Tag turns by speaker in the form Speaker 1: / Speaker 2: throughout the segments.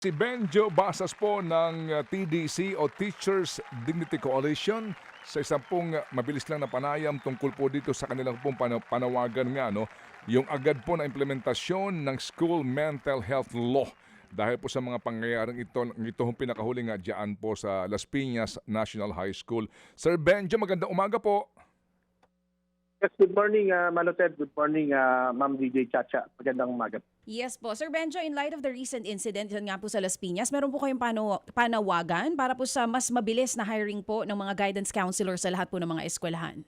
Speaker 1: Si Benjo Basas po ng TDC o Teachers Dignity Coalition sa isang pong mabilis lang na panayam tungkol po dito sa kanilang pong panawagan nga, no, yung agad po na implementasyon ng School Mental Health Law. Dahil po sa mga pangyayaring ito hong pinakahuli nga dyan po sa Las Piñas National High School. Sir Benjo, magandang umaga po.
Speaker 2: Yes, good morning, Manoted. Good morning, Ma'am DJ Chacha. Magandang umaga.
Speaker 3: Yes po. Sir Benjo, in light of the recent incident yun nga po sa Las Piñas, meron po kayong panawagan para po sa mas mabilis na hiring po ng mga guidance counselor sa lahat po ng mga eskwelahan?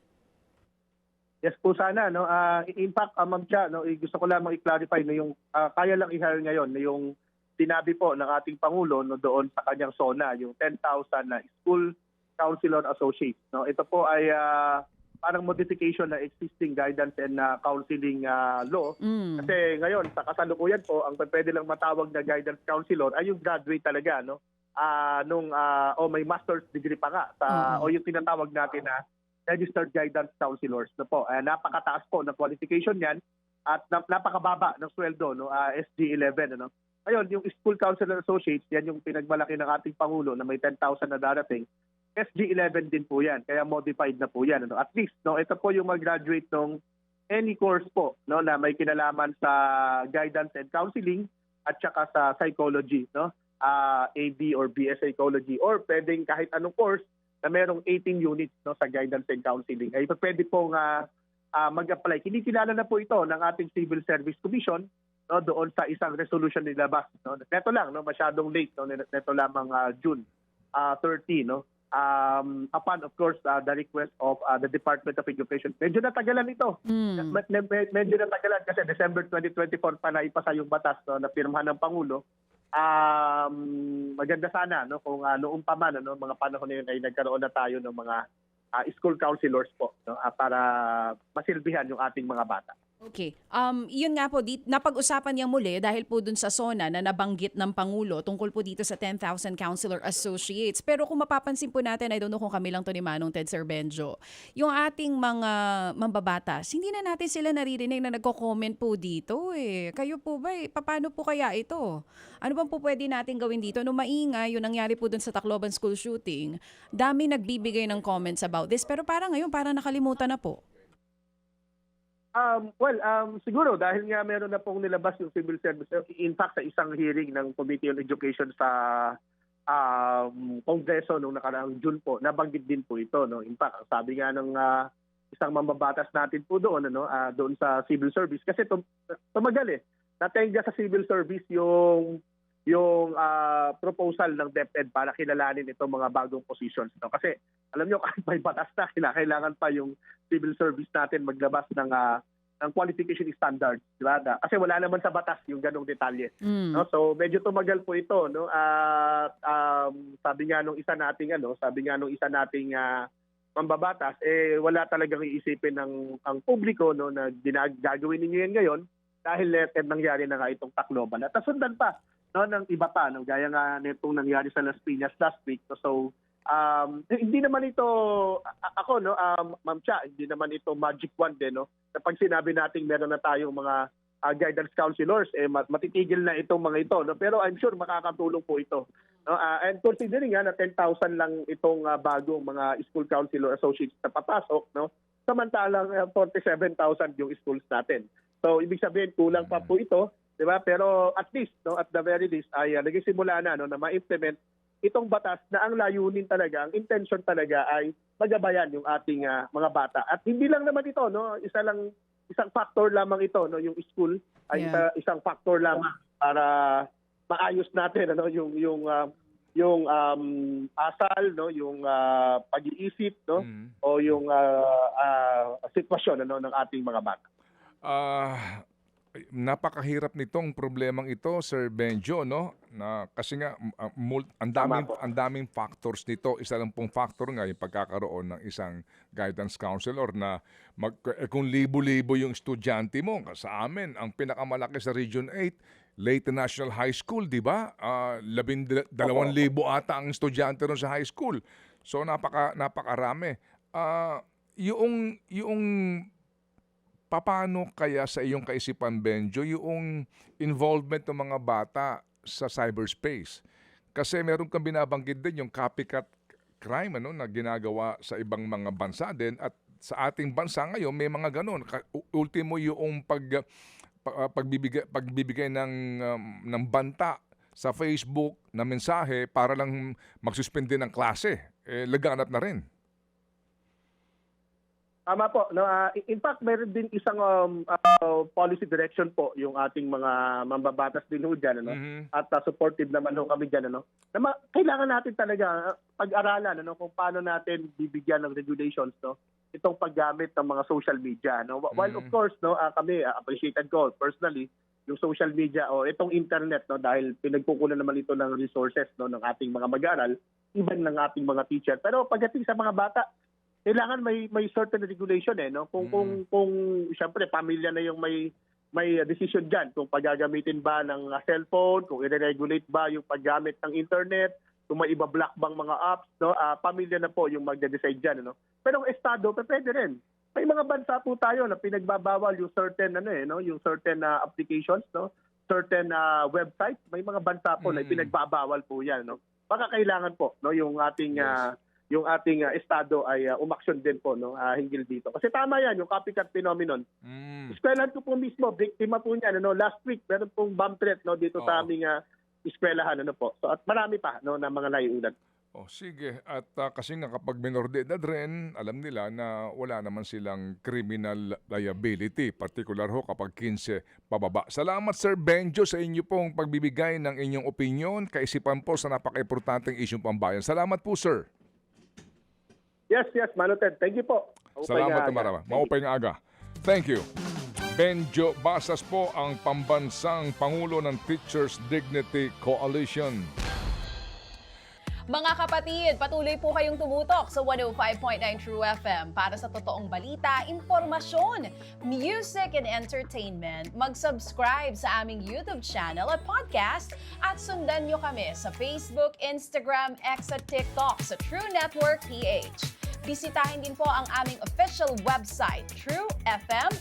Speaker 2: Yes po sana. No? In fact, Ma'am Cha, no, gusto ko lamang i-clarify na yung kaya lang i-hire ngayon na yung sinabi po ng ating Pangulo no, doon sa kanyang SONA, yung 10,000 na School Counselor Associates. No? Ito po ay parang modification na existing guidance and counseling law. Kasi ngayon, sa kasalukuyan po, ang pwede lang matawag na guidance counselor ay yung graduate talaga, no? O may master's degree pa nga, o yung tinatawag natin na registered guidance counselors. No po, napakataas po na qualification yan at napakababa ng sweldo, no? SG11. Ano? Ngayon, yung School Counselor Associates, yan yung pinagmalaki ng ating Pangulo na may 10,000 na darating. SG11 din po yan, kaya modified na po yan. Ano? At least, no, ito po yung mag-graduate ng any course po no, na may kinalaman sa guidance and counseling at saka sa psychology, no? AB or BS Psychology, or pwedeng kahit anong course na merong 18 units no, sa guidance and counseling. Ay pwede pong mag-apply. Kinikilala na po ito ng ating Civil Service Commission no, doon sa isang resolution nilabas. No? Neto lang, no, masyadong late. No? Neto lamang June 30, no? Upon, of course, the request of the Department of Education. Medyo natagalan ito. Medyo natagalan kasi December 2024 pa na ipasa yung batas no, na pirmahan ng Pangulo. Maganda sana no, kung noong pa man, no, mga panahon na yun ay nagkaroon na tayo ng mga school counselors po no, para masilbihan yung ating mga bata.
Speaker 3: Okay. Yun nga po, napag-usapan niya muli dahil po dun sa SONA na nabanggit ng Pangulo tungkol po dito sa 10,000 Counselor Associates. Pero kung mapapansin po natin, I don't know kung kami lang to ni Manong Ted, Sir Benjo, yung ating mga mambabatas, hindi na natin sila naririnig na nagko-comment po dito eh. Kayo po ba paano po kaya ito? Ano bang po pwede natin gawin dito? Nung maingay, yung nangyari po dun sa Tacloban School shooting, dami nagbibigay ng comments about this. Pero parang ngayon, parang nakalimutan na po.
Speaker 2: Siguro dahil nga meron na pong nilabas yung civil service, in fact sa isang hearing ng Committee on Education sa Kongreso noong nakaraang June po, nabanggit din po ito. No? In fact, sabi nga ng isang mambabatas natin po doon, doon sa civil service, kasi tumagal natenga sa civil service yung proposal ng DepEd para kilalanin itong mga bagong positions. No? Kasi alam nyo, kahit may batas na, kailangan pa yung civil service natin maglabas ng qualification standards. Diba? Kasi wala naman sa batas yung ganong detalye. No? So medyo tumagal po ito. No? Sabi nga nung isa nating mambabatas, wala talagang iisipin ng ang publiko no, na gagawin ninyo yan ngayon dahil nangyari na nga itong Tacloban. At nasundan pa no, ng iba pa, no? Gaya nga nitong nangyari sa Las Piñas last week. So, hindi naman ito, Ma'am Cha, hindi naman ito magic wand no? Kapag sinabi natin meron na tayong mga guidance counselors, matitigil na itong mga ito. No? Pero I'm sure makakatulong po ito. No? And considering na 10,000 lang itong bagong mga school counselor associates na papasok, no? Samantalang 47,000 yung schools natin. So, ibig sabihin, kulang pa po ito. Diba? Pero at least, no, at the very least, ay nagsimula na no, na ma-implement itong batas na ang layunin talaga, ang intention talaga ay magabayan yung ating mga bata. At hindi lang naman ito, no, isang factor lamang ito, no, yung school ay isang factor lamang para maayos natin ano yung asal, no, yung pag-iisip, no, o yung sitwasyon ano ng ating mga bata.
Speaker 1: Napakahirap nitong problemang ito, Sir Benjo, no? Na kasi nga ang daming factors nito. Isa lang pong factor nga yung pagkakaroon ng isang guidance counselor na kung libo-libo yung estudyante mo, sa amin ang pinakamalaki sa Region 8, Leyte National High School, di ba? 12,000 ata ang estudyante ron sa high school. So napakarami. Yung paano kaya sa iyong kaisipan, Benjo, yung involvement ng mga bata sa cyberspace. Kasi meron kang binabanggit din yung copycat crime na ginagawa sa ibang mga bansa din, at sa ating bansa ngayon may mga ganun. Ultimo yung pagbibigay ng banta sa Facebook na mensahe para lang magsuspende ng klase. Laganap na rin.
Speaker 2: Tama po. No, in fact, meron din isang policy direction po yung ating mga mambabatas din ho dyan. Ano? At supportive naman ho kami dyan. Ano? Kailangan natin talaga pag-aralan kung paano natin bibigyan ng regulations itong paggamit ng mga social media. No? While of course, kami appreciated ko personally yung social media o itong internet dahil pinagkukunan naman ito ng resources ng ating mga mag-aaral, even ng ating mga teacher. Pero pagdating sa mga bata, kailangan may certain regulation Kung syempre pamilya na yung may decision diyan kung paggagamitin ba ng cellphone, kung i-regulate ba yung paggamit ng internet, kung may iba-block bang mga apps, pamilya na po yung magde-decide diyan Pero ang estado pwede rin. May mga bansa po tayo na pinagbabawal yung certain yung certain applications, certain websites, may mga bansa po na pinagbabawal po 'yan, Baka kailangan po yung ating yung ating estado ay umaksyon din po hinggil dito. Kasi tama yan, yung copycat phenomenon. Eskwelahan ko po mismo, biktima po niyan. Last week, meron pong bomb threat dito sa aming eskwelahan. So, at marami pa na mga naiulat.
Speaker 1: Sige. At kasi nga kapag minor de edad rin, alam nila na wala naman silang criminal liability, particular ho kapag 15 pababa. Salamat Sir Benjo sa inyo pong pagbibigay ng inyong opinion, kaisipan po sa napaka-importanteng isyong pambayan. Salamat po, sir.
Speaker 2: Yes, Manoted. Thank you po.
Speaker 1: Salamat na marama. Maupay nga aga. Thank you. Benjo Basas po ang pambansang Pangulo ng Teachers Dignity Coalition.
Speaker 3: Mga kapatid, patuloy po kayong tumutok sa 105.9 True FM para sa totoong balita, impormasyon, music and entertainment. Mag-subscribe sa aming YouTube channel at podcast at sundan nyo kami sa Facebook, Instagram, X at TikTok sa True Network PH. Bisitahin din po ang aming official website, truefm.ph.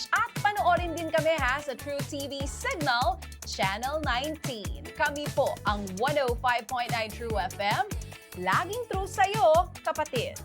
Speaker 3: At panoorin din kami sa True TV Signal, Channel 19. Kami po ang 105.9 True FM. Laging true sa'yo, kapatid.